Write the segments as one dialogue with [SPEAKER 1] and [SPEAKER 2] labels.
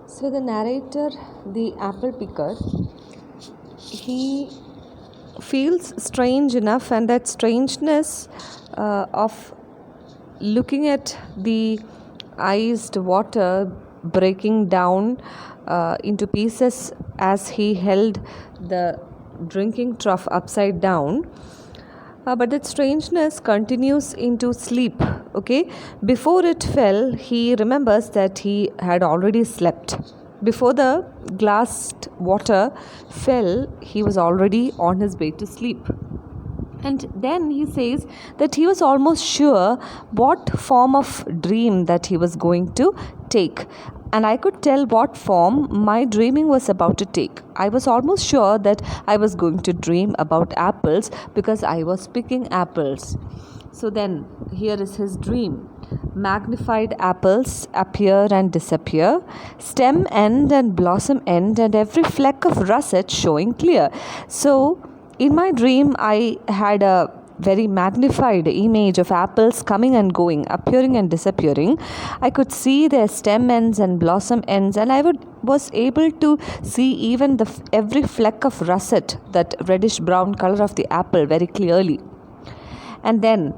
[SPEAKER 1] So the narrator, the apple picker, he feels strange enough, and that strangeness of looking at the iced water breaking down into pieces as he held the drinking trough upside down. But that strangeness continues into sleep. Okay, before it fell, he remembers that he had already slept. Before the glassed water fell, he was already on his way to sleep. And then he says that he was almost sure what form of dream that he was going to take. And I could tell what form my dreaming was about to take. I was almost sure that I was going to dream about apples because I was picking apples. So then, here is his dream. Magnified apples appear and disappear, stem end and blossom end, and every fleck of russet showing clear. So, in my dream, I had a very magnified image of apples coming and going, appearing and disappearing. I could see their stem ends and blossom ends, and was able to see even every fleck of russet, that reddish brown color of the apple, very clearly. And then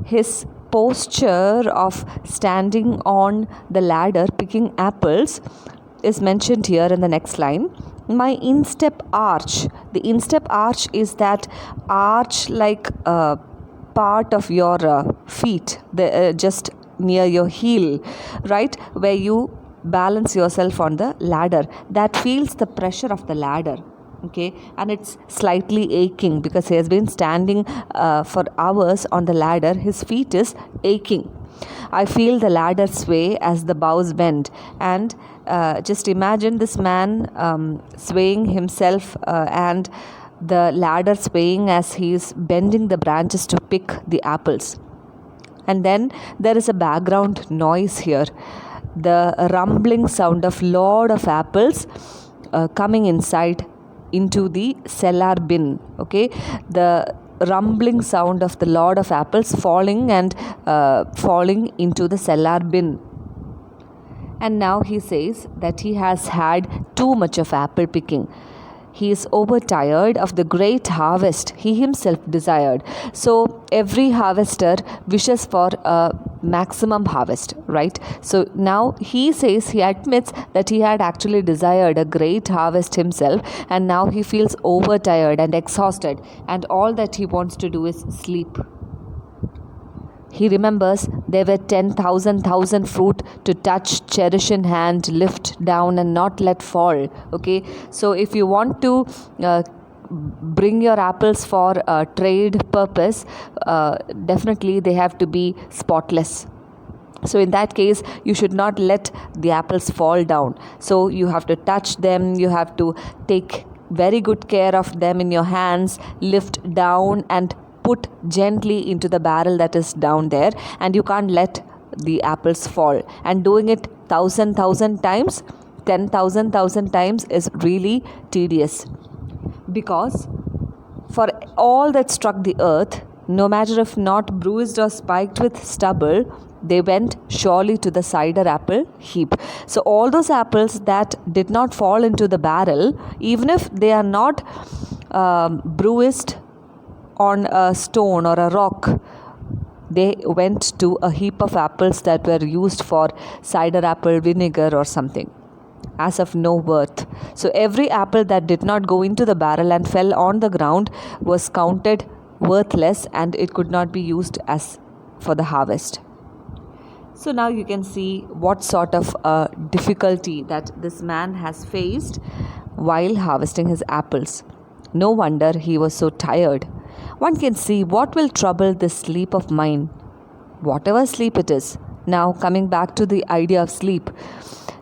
[SPEAKER 1] his posture of standing on the ladder picking apples is mentioned here in the next line. My instep arch. The instep arch is that arch like part of your feet, just near your heel, right? Where you balance yourself on the ladder. That feels the pressure of the ladder. Okay, and it's slightly aching because he has been standing for hours on the ladder. His feet is aching. I feel the ladder sway as the boughs bend, and just imagine this man swaying himself and the ladder swaying as he is bending the branches to pick the apples. And then there is a background noise here, the rumbling sound of load of apples coming inside into the cellar bin. Okay, the rumbling sound of the load of apples falling and falling into the cellar bin. And now he says that he has had too much of apple picking. He is overtired of the great harvest he himself desired. So every harvester wishes for a maximum harvest, right? So now he says, he admits that he had actually desired a great harvest himself, and now he feels overtired and exhausted, and all that he wants to do is sleep. He remembers there were 10,000 fruit to touch, cherish in hand, lift down and not let fall. Okay, so if you want to bring your apples for a trade purpose, definitely they have to be spotless. So in that case, you should not let the apples fall down. So you have to touch them, you have to take very good care of them in your hands, lift down and put gently into the barrel that is down there, and you can't let the apples fall. And doing it 1,000 times, 10,000 times is really tedious, because for all that struck the earth, no matter if not bruised or spiked with stubble, they went surely to the cider apple heap. So all those apples that did not fall into the barrel, even if they are not bruised on a stone or a rock, they went to a heap of apples that were used for cider apple vinegar or something, as of no worth. So every apple that did not go into the barrel and fell on the ground was counted worthless, and it could not be used as for the harvest. So now you can see what sort of difficulty that this man has faced while harvesting his apples. No wonder he was so tired. One can see what will trouble this sleep of mine, whatever sleep it is. Now coming back to the idea of sleep,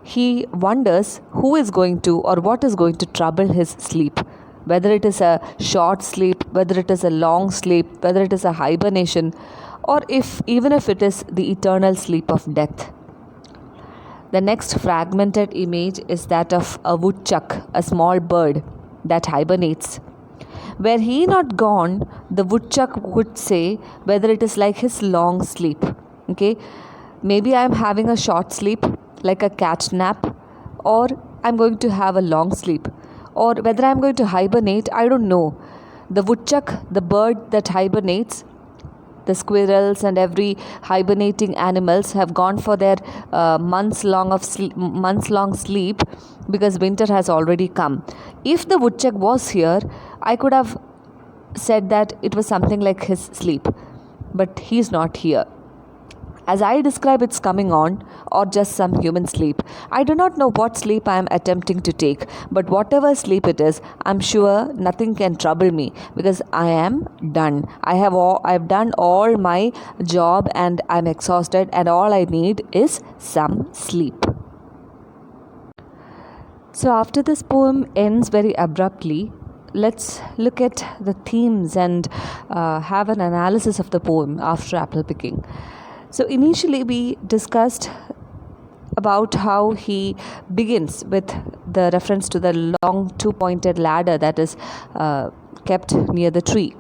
[SPEAKER 1] he wonders who is going to or what is going to trouble his sleep. Whether it is a short sleep, whether it is a long sleep, whether it is a hibernation, or even if it is the eternal sleep of death. The next fragmented image is that of a woodchuck, a small bird that hibernates. Were he not gone, the woodchuck would say whether it is like his long sleep. Okay, maybe I am having a short sleep, like a cat nap, or I'm going to have a long sleep, or whether I'm going to hibernate, I don't know. The woodchuck, the bird that hibernates, the squirrels and every hibernating animals have gone for their months long sleep because winter has already come. If the woodchuck was here, I could have said that it was something like his sleep, but he's not here. As I describe its coming on, or just some human sleep, I do not know what sleep I am attempting to take, but whatever sleep it is, I'm sure nothing can trouble me because I am done. I've done all my job and I'm exhausted, and all I need is some sleep. So after this poem ends very abruptly, let's look at the themes and have an analysis of the poem after apple picking. So initially we discussed about how he begins with the reference to the long two-pointed ladder that is kept near the tree.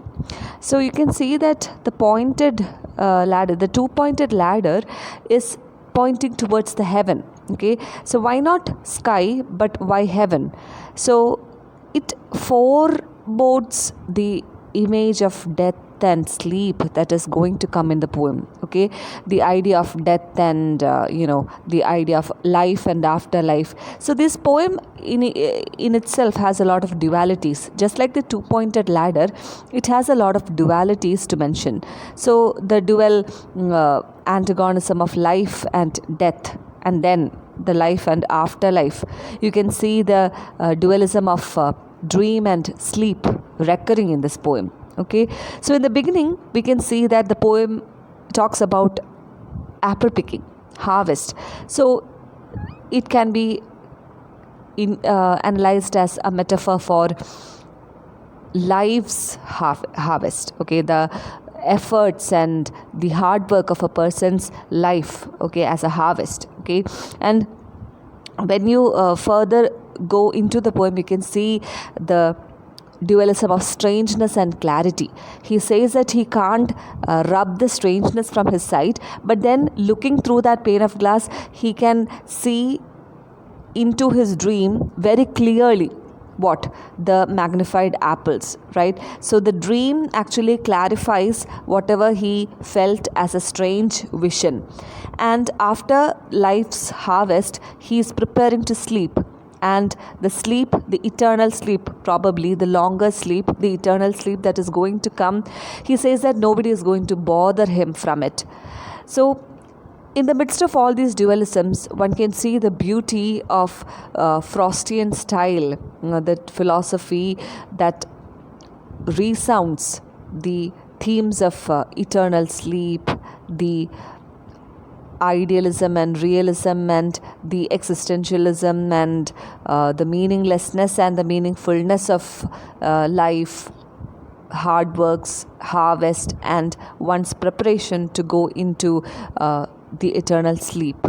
[SPEAKER 1] So you can see that the pointed ladder, the two-pointed ladder is pointing towards the heaven. Okay, so why not sky, but why heaven? So it forebodes the image of death and sleep that is going to come in the poem. Okay, the idea of death and the idea of life and afterlife. So this poem in itself has a lot of dualities. Just like the two-pointed ladder, it has a lot of dualities to mention. So the dual antagonism of life and death, and then the life and afterlife. You can see the dualism of dream and sleep recurring in this poem. Okay, so in the beginning we can see that the poem talks about apple picking, harvest. So it can be analyzed as a metaphor for life's harvest. Okay, the efforts and the hard work of a person's life, okay, as a harvest. Okay, and when you further go into the poem, you can see the dualism of strangeness and clarity. He says that he can't rub the strangeness from his sight, but then looking through that pane of glass, he can see into his dream very clearly what the magnified apples, right? So the dream actually clarifies whatever he felt as a strange vision. And after life's harvest, he is preparing to sleep. And the sleep, the eternal sleep, probably the longer sleep, the eternal sleep that is going to come, he says that nobody is going to bother him from it. So in the midst of all these dualisms, one can see the beauty of Frostian style, that philosophy that resounds the themes of eternal sleep, the idealism and realism and the existentialism and the meaninglessness and the meaningfulness of life, hard works, harvest, and one's preparation to go into the eternal sleep.